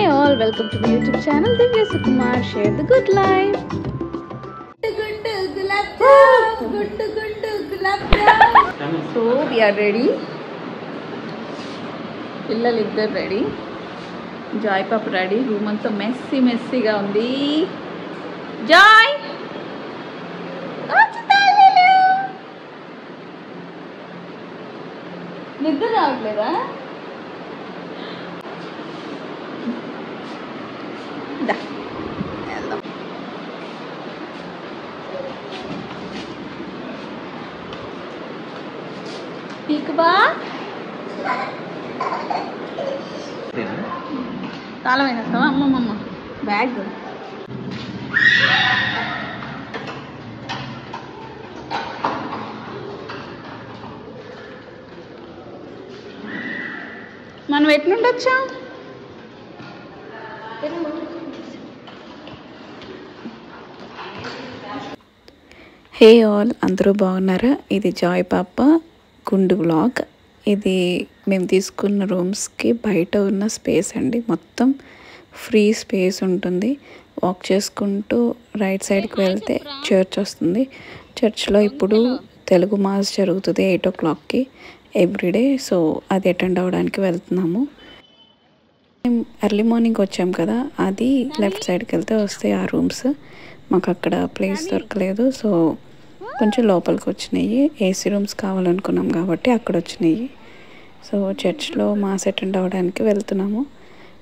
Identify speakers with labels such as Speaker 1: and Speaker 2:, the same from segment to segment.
Speaker 1: Hey all, welcome to the YouTube channel Divya Sukumar. Share the good life. So we are ready. పిల్లలు ఇద్దరు ready, Joy పాప ready. Room అంతా మెస్సీగా ఉంది. Joy నిద్ర రావట్లేదా? పీకబా తాళం వేసేస్తావా? అమ్మమ్మ బ్యాగ్ మనం ఎట్లుండి వచ్చాం? హే ఆల్, అందరూ బాగున్నారా? ఇది జాయ్ పాప గుండు వ్లాగ్. ఇది మేము తీసుకున్న రూమ్స్కి బయట ఉన్న స్పేస్ అండి. మొత్తం ఫ్రీ స్పేస్ ఉంటుంది. వాక్ చేసుకుంటూ రైట్ సైడ్కి వెళ్తే చర్చ్ వస్తుంది. చర్చ్లో ఇప్పుడు తెలుగు మాస్ జరుగుతుంది 8 o'clockకి ఎవ్రీడే. సో అది అటెండ్ అవ్వడానికి వెళ్తున్నాము. మేము ఎర్లీ మార్నింగ్ వచ్చాం కదా, అది లెఫ్ట్ సైడ్కి వెళ్తే వస్తాయి ఆ రూమ్స్. మాకు అక్కడ ప్లేస్ దొరకలేదు, సో కొంచెం లోపలికి వచ్చినాయి. ఏసీ రూమ్స్ కావాలనుకున్నాం కాబట్టి అక్కడ వచ్చినాయి. సో చర్చ్లో మాస్ అటెండ్ అవ్వడానికి వెళ్తున్నాము.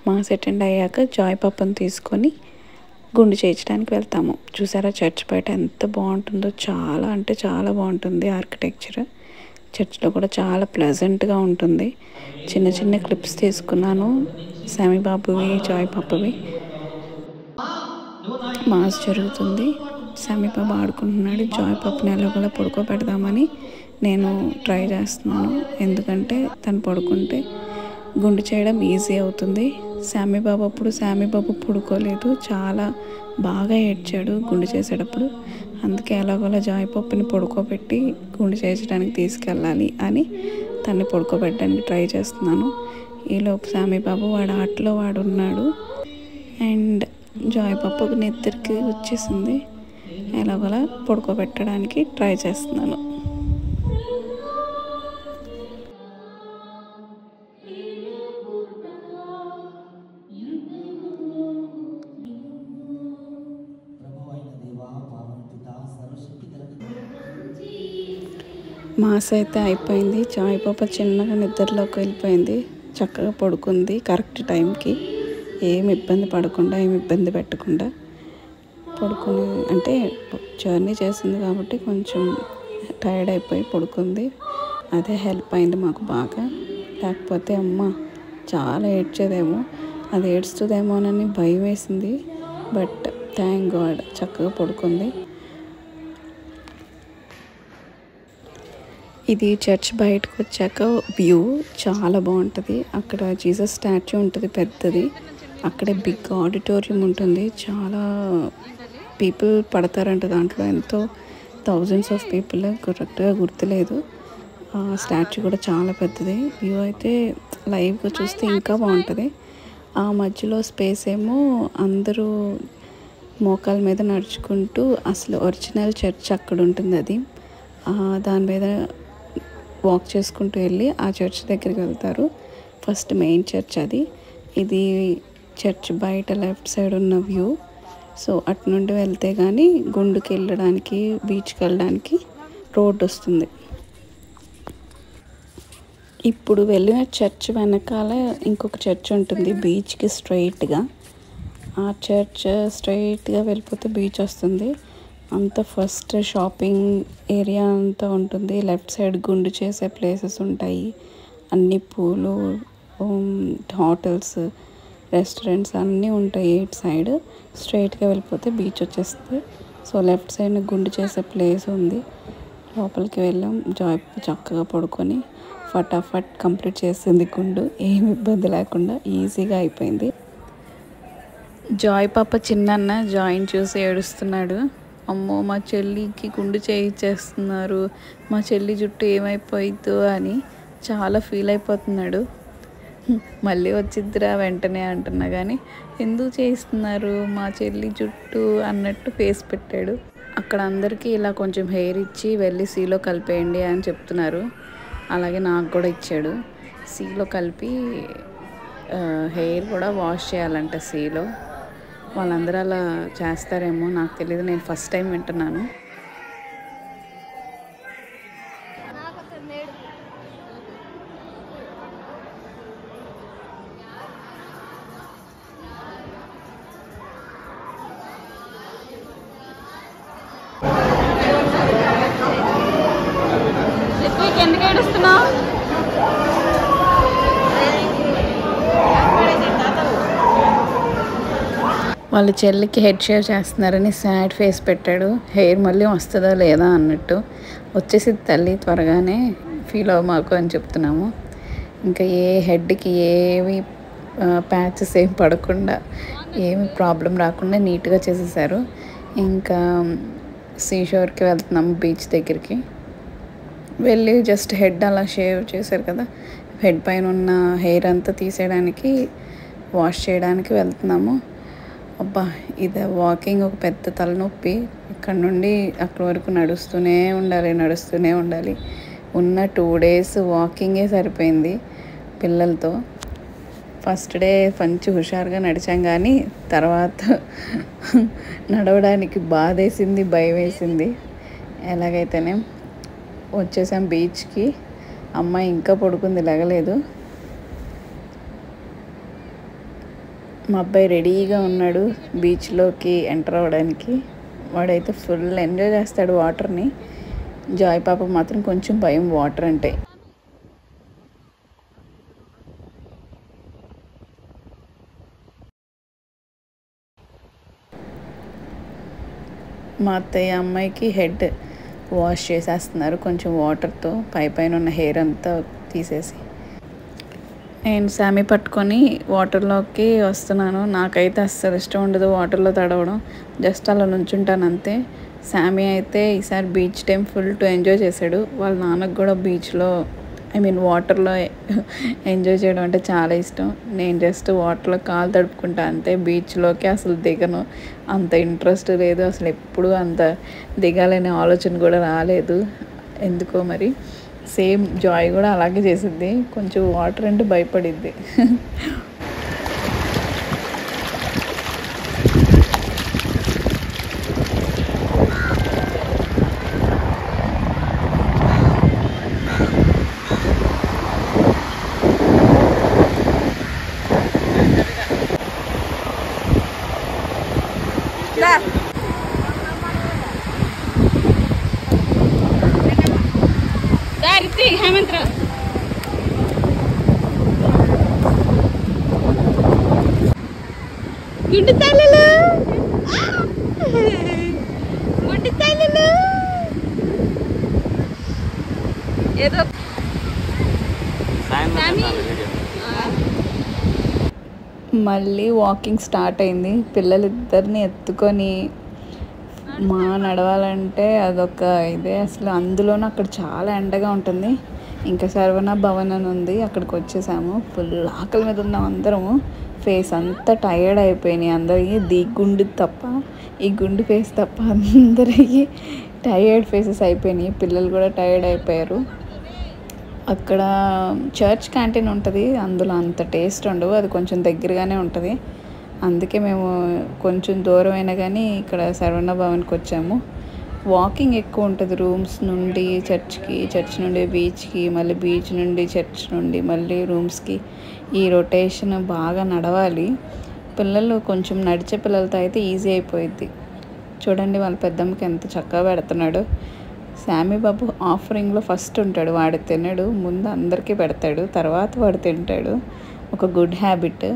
Speaker 1: మాస్ అటెండ్ అయ్యాక జాయ్ పాపను తీసుకొని గుండు చేయించడానికి వెళ్తాము. చూసారా చర్చ్ బయట ఎంత బాగుంటుందో? చాలా అంటే చాలా బాగుంటుంది ఆర్కిటెక్చర్. చర్చ్లో కూడా చాలా ప్లెజెంట్గా ఉంటుంది. చిన్న చిన్న క్లిప్స్ తీసుకున్నాను, శామీ బాబువి, జాయ్ పాపవి. మాస్ జరుగుతుంది, శామీ బాబు ఆడుకుంటున్నాడు. జాయ్ పాపని ఎలాగోలా పడుకోబెడదామని నేను ట్రై చేస్తున్నాను, ఎందుకంటే తను పడుకుంటే గుండు చేయడం ఈజీ అవుతుంది. శామీ బాబు అప్పుడు శామీ బాబు పడుకోలేదు, చాలా బాగా ఏడ్చాడు గుండు చేసేటప్పుడు. అందుకే ఎలాగోలా జాయ్ పాపని పడుకోబెట్టి గుండు చేయించడానికి తీసుకెళ్ళాలి అని తన్ని పడుకోబెట్టడానికి ట్రై చేస్తున్నాను. ఈలోపు శామీ బాబు వాడు ఆటలో వాడు ఉన్నాడు. అండ్ జాయ్ పాపకు నిద్రకి వచ్చేసింది. ఎలాగోలా పడుకోబెట్టడానికి ట్రై చేస్తున్నాను. మాస్ అయితే అయిపోయింది. జాయ్ పాప చిన్నగా నిద్రలోకి వెళ్ళిపోయింది. చక్కగా పడుకుంది కరెక్ట్ టైంకి, ఏమి ఇబ్బంది పడకుండా, ఏమి ఇబ్బంది పెట్టకుండా పడుకుని. అంటే జర్నీ చేసింది కాబట్టి కొంచెం టైర్డ్ అయిపోయి పడుకుంది. అదే హెల్ప్ అయింది మాకు బాగా. లేకపోతే అమ్మ చాలా ఏడ్చేదేమో, అది ఏడుస్తుందేమోనని భయం వేసింది. బట్ థ్యాంక్ గాడ్ చక్కగా పడుకుంది. ఇది చర్చ్ బయటకు వచ్చాక వ్యూ చాలా బాగుంటుంది. అక్కడ జీసస్ స్టాచ్యూ ఉంటుంది పెద్దది. అక్కడే బిగ్ ఆడిటోరియం ఉంటుంది. చాలా పీపుల్ పడతారంట దాంట్లో, ఎంతో థౌజండ్స్ ఆఫ్ పీపుల్, కరెక్ట్గా గుర్తులేదు. స్టాచ్యూ కూడా చాలా పెద్దది. వ్యూ అయితే లైవ్గా చూస్తే ఇంకా బాగుంటుంది. ఆ మధ్యలో స్పేస్ ఏమో అందరూ మోకాల మీద నడుచుకుంటూ, అసలు ఒరిజినల్ చర్చ్ అక్కడ ఉంటుంది. అది దాని మీద వాక్ చేసుకుంటూ వెళ్ళి ఆ చర్చ్ దగ్గరికి వెళ్తారు. ఫస్ట్ మెయిన్ చర్చ్ అది. ఇది చర్చ్ బయట లెఫ్ట్ సైడ్ ఉన్న వ్యూ. సో అటు నుండి వెళ్తే కానీ గుండుకి వెళ్ళడానికి, బీచ్కి వెళ్ళడానికి రోడ్ వస్తుంది. ఇప్పుడు వెళ్ళిన చర్చ్ వెనకాల ఇంకొక చర్చ్ ఉంటుంది బీచ్కి స్ట్రైట్గా. ఆ చర్చ్ స్ట్రైట్గా వెళ్ళిపోతే బీచ్ వస్తుంది. అంత ఫస్ట్ షాపింగ్ ఏరియా అంతా ఉంటుంది. లెఫ్ట్ సైడ్ గుండు చేసే ప్లేసెస్ ఉంటాయి. అన్ని పూలు, హోటల్స్, రెస్టారెంట్స్ అన్నీ ఉంటాయి. ఇటు సైడ్ స్ట్రైట్గా వెళ్ళిపోతే బీచ్ వచ్చేస్తుంది. సో లెఫ్ట్ సైడ్ గుండు చేసే ప్లేస్ ఉంది. లోపలికి వెళ్ళాం. జాయ్ చక్కగా పడుకొని ఫటాఫట్ కంప్లీట్ చేసింది గుండు, ఏమి ఇబ్బంది లేకుండా ఈజీగా అయిపోయింది. జాయ్ పాప చిన్న జాయిన్ చూసి ఏడుస్తున్నాడు. అమ్మో మా చెల్లికి గుండు చేయించేస్తున్నారు, మా చెల్లి జుట్టు ఏమైపోయిద్దో అని చాలా ఫీల్ అయిపోతున్నాడు. మళ్ళీ వచ్చిద్దిరా వెంటనే అంటున్నా కానీ ఎందుకు చేయిస్తున్నారు మా చెల్లి జుట్టు అన్నట్టు ఫేస్ పెట్టాడు. అక్కడ అందరికీ ఇలా కొంచెం హెయిర్ ఇచ్చి వెళ్ళి సీలో కలిపేయండి అని చెప్తున్నారు. అలాగే నాకు కూడా ఇచ్చాడు. సీలో కలిపి హెయిర్ కూడా వాష్ చేయాలంట సీలో. వాళ్ళందరూ అలా చేస్తారేమో నాకు తెలియదు, నేను ఫస్ట్ టైం వింటున్నాను. ఎందుకు ఏడుస్తున్నావు? వాళ్ళ చెల్లికి హెడ్ షేవ్ చేస్తున్నారని సాడ్ ఫేస్ పెట్టాడు. హెయిర్ మళ్ళీ వస్తుందా లేదా అన్నట్టు. వచ్చేసి తల్లి త్వరగానే ఫీల్ అవ్వమాకు అని చెప్తున్నాము. ఇంకా ఏ హెడ్కి ఏమి ప్యాచెస్ ఏం పడకుండా ఏమి ప్రాబ్లం రాకుండా నీట్గా చేసేసారు. ఇంకా సీషోర్కి వెళ్తున్నాము, బీచ్ దగ్గరికి వెళ్ళి జస్ట్ హెడ్ అలా షేవ్ చేశారు కదా, హెడ్ పైన ఉన్న హెయిర్ అంతా తీసేయడానికి వాష్ చేయడానికి వెళ్తున్నాము. అబ్బా ఇది వాకింగ్ ఒక పెద్ద తలనొప్పి. ఇక్కడ నుండి అక్కడి వరకు నడుస్తూనే ఉండాలి. ఉన్న 2 days వాకింగే సరిపోయింది పిల్లలతో. ఫస్ట్ డే మంచి హుషారుగా నడిచాం కానీ తర్వాత నడవడానికి బాధేసింది, భయం వేసింది. ఎలాగైతేనే వచ్చేసాం బీచ్కి. అమ్మాయి ఇంకా పడుకుంది, లెగలేదు. మా అబ్బాయి రెడీగా ఉన్నాడు బీచ్లోకి ఎంటర్ అవ్వడానికి. వాడైతే ఫుల్ ఎంజాయ్ చేస్తాడు వాటర్ని. జాయ్ పాప మాత్రం కొంచెం భయం వాటర్ అంటే. మా అత్తయ్య అమ్మాయికి హెడ్ వాష్ చేసేస్తున్నారు కొంచెం వాటర్తో, పైన ఉన్న హెయిర్ అంతా తీసేసి. నేను శామీ పట్టుకొని వాటర్లోకి వస్తున్నాను. నాకైతే అస్సలు ఇష్టం ఉండదు వాటర్లో తడవడం, జస్ట్ అలా నుంచుంటాను అంతే. శామీ అయితే ఈసారి beach time full to enjoy చేశాడు. వాళ్ళ నాన్నకు కూడా బీచ్లో వాటర్లో ఎంజాయ్ చేయడం అంటే చాలా ఇష్టం. నేను జస్ట్ వాటర్లో కాలు తడుపుకుంటా అంతే, బీచ్లోకి అసలు దిగను. అంత ఇంట్రెస్ట్ లేదు అసలు, ఎప్పుడు అంత దిగాలనే ఆలోచన కూడా రాలేదు ఎందుకో మరి. సేమ్ జాయ్ కూడా అలాగే చేసిద్ది, కొంచెం వాటర్ అంటే భయపడిద్ది. హేమంత్ర గుడ్డి తల్లులు, గుడ్డి తల్లులు ఏదో మళ్ళీ వాకింగ్ స్టార్ట్ అయింది. పిల్లలిద్దరిని ఎత్తుకొని మా నడవాలంటే అదొక ఇదే అసలు. అందులోనూ అక్కడ చాలా ఎండగా ఉంటుంది. ఇంకా శరవణ భవన్ అని ఉంది, అక్కడికి వచ్చేసాము. ఫుల్ ఆకలి మీద ఉన్నాం అందరము. ఫేస్ అంతా టైర్డ్ అయిపోయినాయి అందరికీ, ఈ గుండు ఫేస్ తప్ప అందరికీ టైర్డ్ ఫేసెస్ అయిపోయినాయి. పిల్లలు కూడా టైర్డ్ అయిపోయారు. అక్కడ చర్చ్ క్యాంటీన్ ఉంటుంది, అందులో అంత టేస్ట్ ఉండవు, అది కొంచెం దగ్గరగానే ఉంటుంది. అందుకే మేము కొంచెం దూరం అయినా కానీ ఇక్కడ శరవణ భవన్కి వచ్చాము. వాకింగ్ ఎక్కువ ఉంటుంది, రూమ్స్ నుండి చర్చ్కి, చర్చ్ నుండి బీచ్కి, మళ్ళీ బీచ్ నుండి చర్చ్ నుండి మళ్ళీ రూమ్స్కి. ఈ రొటేషన్ బాగా నడవాలి. పిల్లలు కొంచెం నడిచే పిల్లలతో అయితే ఈజీ అయిపోయిద్ది. చూడండి వాళ్ళ పెద్దమ్మకి ఎంత చక్కగా పెడుతున్నాడు. శామీ బాబు ఆఫరింగ్లో ఫస్ట్ ఉంటాడు, వాడు తినడు, ముందు అందరికీ పెడతాడు, తర్వాత వాడు తింటాడు. ఒక గుడ్ హ్యాబిట్.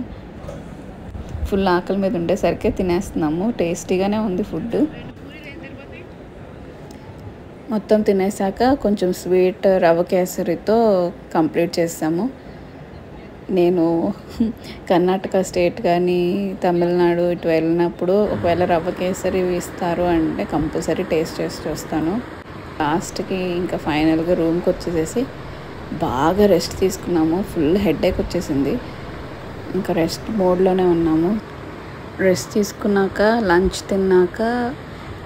Speaker 1: ఫుల్ ఆకలి మీద ఉండేసరికి తినేస్తున్నాము. టేస్టీగానే ఉంది ఫుడ్. మొత్తం తినేసాక కొంచెం స్వీట్ రవ్వ కేసరితో కంప్లీట్ చేసాము. నేను కర్ణాటక స్టేట్ కానీ తమిళనాడు ఇటు వెళ్ళినప్పుడు ఒకవేళ రవ్వ కేసరి ఇస్తారు అంటే కంపల్సరీ టేస్ట్ చేసి చూస్తాను. లాస్ట్కి ఇంకా ఫైనల్గా రూమ్కి వచ్చేసేసి బాగా రెస్ట్ తీసుకున్నాము. ఫుల్ హెడేక్ వచ్చేసింది. ఇంకా రెస్ట్ మోడ్లోనే ఉన్నాము. రెస్ట్ తీసుకున్నాక లంచ్ తిన్నాక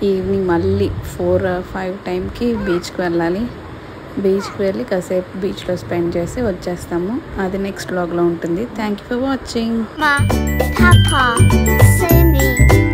Speaker 1: ఈవినింగ్ మళ్ళీ 4-5 టైంకి బీచ్కి వెళ్ళాలి. బీచ్కి వెళ్ళి కాసేపు బీచ్లో స్పెండ్ చేసి వచ్చేస్తాము. అది నెక్స్ట్ వ్లాగ్లో ఉంటుంది. Thank you for watching.
Speaker 2: Papa, see me.